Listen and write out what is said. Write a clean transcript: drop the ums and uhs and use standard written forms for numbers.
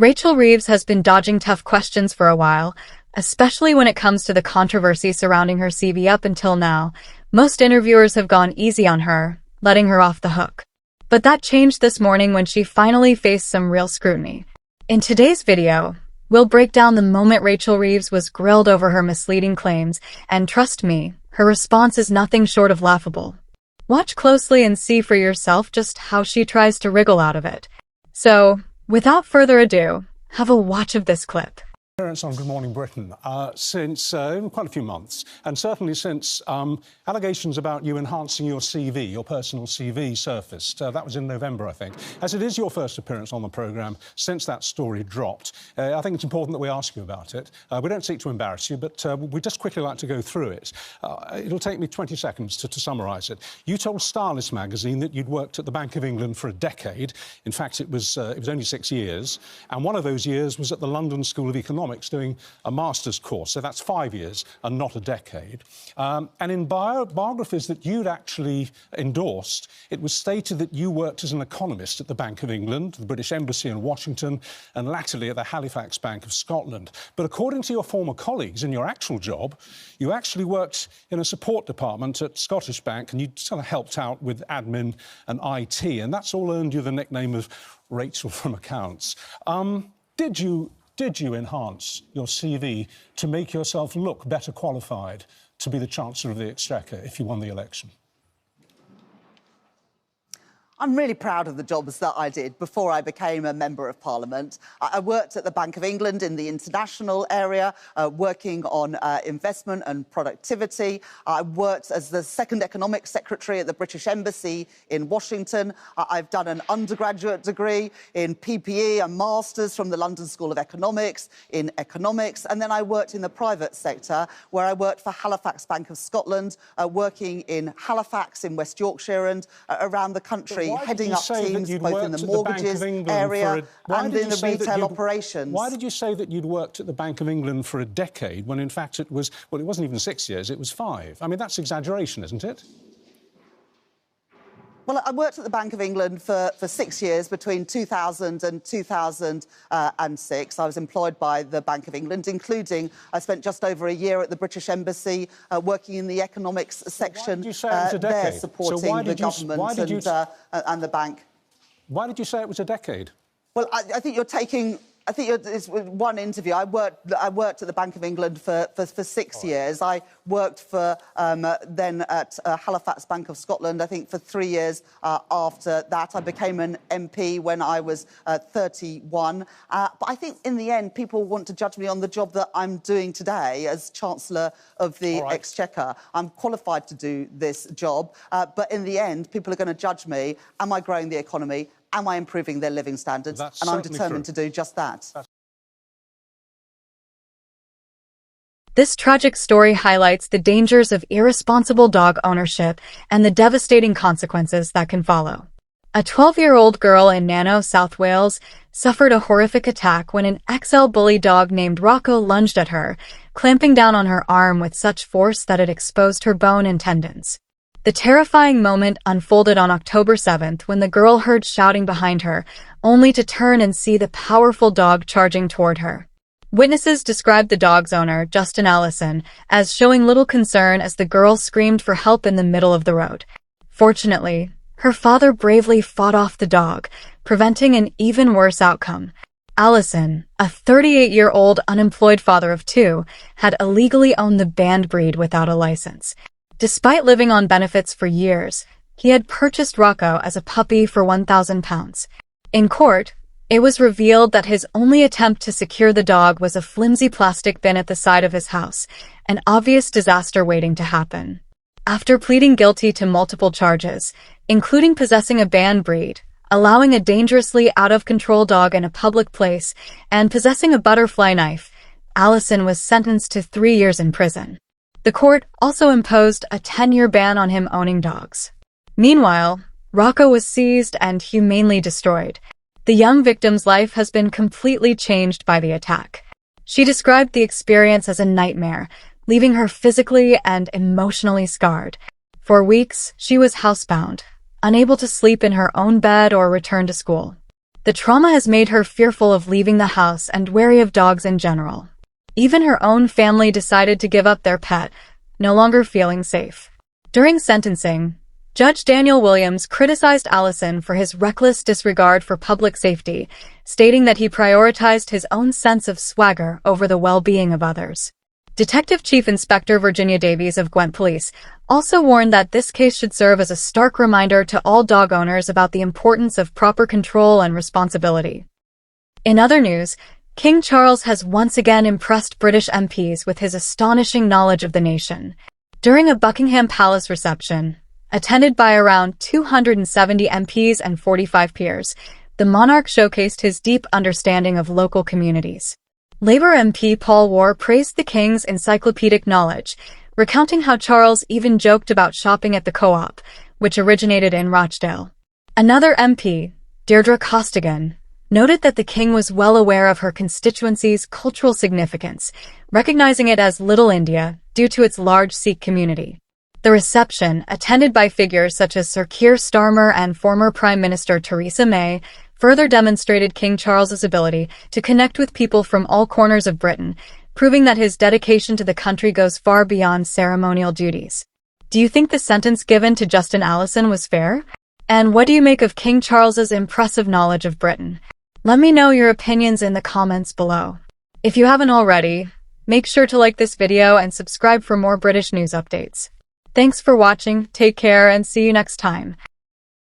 Rachel Reeves has been dodging tough questions for a while, especially when it comes to the controversy surrounding her CV up until now. Most interviewers have gone easy on her, letting her off the hook. But that changed this morning when she finally faced some real scrutiny. In today's video, we'll break down the moment Rachel Reeves was grilled over her misleading claims, and trust me, her response is nothing short of laughable. Watch closely and see for yourself just how she tries to wriggle out of it. So, without further ado, have a watch of this clip. Appearance on Good Morning Britain since quite a few months, and certainly since allegations about you enhancing your CV, your personal CV, surfaced. That was in November, I think. As it is your first appearance on the programme since that story dropped, I think it's important that we ask you about it. We don't seek to embarrass you, but we'd just quickly like to go through it. It'll take me 20 seconds to summarise it. You told Stylist magazine that you'd worked at the Bank of England for a decade. In fact, it was only 6 years, and one of those years was at the London School of Economics doing a master's course, so that's 5 years and not a decade. And in biographies that you'd actually endorsed, it was stated that you worked as an economist at the Bank of England, the British Embassy in Washington, and latterly at the Halifax Bank of Scotland. But according to your former colleagues, in your actual job, you actually worked in a support department at Scottish Bank, and you sort of helped out with admin and IT, and that's all earned you the nickname of Rachel from Accounts. Did you enhance your CV to make yourself look better qualified to be the Chancellor of the Exchequer if you won the election? I'm really proud of the jobs that I did before I became a Member of Parliament. I worked at the Bank of England in the international area, working on investment and productivity. I worked as the second Economic Secretary at the British Embassy in Washington. I've done an undergraduate degree in PPE, a master's from the London School of Economics in economics. And then I worked in the private sector, where I worked for Halifax Bank of Scotland, working in Halifax in West Yorkshire and around the country, heading up teams both in the mortgages area and in the retail operations. Why did you say that you'd worked at the Bank of England for a decade when in fact it was, well, it wasn't even 6 years, it was 5? I mean, that's exaggeration, isn't it? Well, I worked at the Bank of England for 6 years, between 2000 and 2006. I was employed by the Bank of England, including I spent just over a year at the British Embassy working in the economics section there, supporting the government and the bank. Why did you say it was a decade? Well, I think you're taking... it's one interview. I worked at the Bank of England for 6 years. I worked for then at Halifax Bank of Scotland, I think, for 3 years after that. I became an MP when I was 31. But I think in the end, people want to judge me on the job that I'm doing today as Chancellor of the Exchequer. I'm qualified to do this job. But in the end, people are going to judge me. Am I growing the economy? Am I improving their living standards? And I'm determined to do just that. This tragic story highlights the dangers of irresponsible dog ownership and the devastating consequences that can follow. A 12-year-old girl in Nano, South Wales, suffered a horrific attack when an XL bully dog named Rocco lunged at her, clamping down on her arm with such force that it exposed her bone and tendons. The terrifying moment unfolded on October 7th when the girl heard shouting behind her, only to turn and see the powerful dog charging toward her. Witnesses described the dog's owner, Justin Allison, as showing little concern as the girl screamed for help in the middle of the road. Fortunately, her father bravely fought off the dog, preventing an even worse outcome. Allison, a 38-year-old unemployed father of 2, had illegally owned the banned breed without a license. Despite living on benefits for years, he had purchased Rocco as a puppy for £1,000. In court, it was revealed that his only attempt to secure the dog was a flimsy plastic bin at the side of his house, an obvious disaster waiting to happen. After pleading guilty to multiple charges, including possessing a banned breed, allowing a dangerously out-of-control dog in a public place, and possessing a butterfly knife, Allison was sentenced to 3 years in prison. The court also imposed a 10-year ban on him owning dogs. Meanwhile, Rocco was seized and humanely destroyed. The young victim's life has been completely changed by the attack. She described the experience as a nightmare, leaving her physically and emotionally scarred. For weeks, she was housebound, unable to sleep in her own bed or return to school. The trauma has made her fearful of leaving the house and wary of dogs in general. Even her own family decided to give up their pet, no longer feeling safe. During sentencing, Judge Daniel Williams criticized Allison for his reckless disregard for public safety, stating that he prioritized his own sense of swagger over the well-being of others. Detective Chief Inspector Virginia Davies of Gwent Police also warned that this case should serve as a stark reminder to all dog owners about the importance of proper control and responsibility. In other news, King Charles has once again impressed British MPs with his astonishing knowledge of the nation. During a Buckingham Palace reception, attended by around 270 MPs and 45 peers, the monarch showcased his deep understanding of local communities. Labour MP Paul War praised the king's encyclopedic knowledge, recounting how Charles even joked about shopping at the Co-op, which originated in Rochdale. Another MP, Deirdre Costigan, noted that the king was well aware of her constituency's cultural significance, recognizing it as Little India due to its large Sikh community. The reception, attended by figures such as Sir Keir Starmer and former Prime Minister Theresa May, further demonstrated King Charles's ability to connect with people from all corners of Britain, proving that his dedication to the country goes far beyond ceremonial duties. Do you think the sentence given to Justin Allison was fair? And what do you make of King Charles's impressive knowledge of Britain? Let me know your opinions in the comments below. If you haven't already, make sure to like this video and subscribe for more British news updates. Thanks for watching, take care, and see you next time.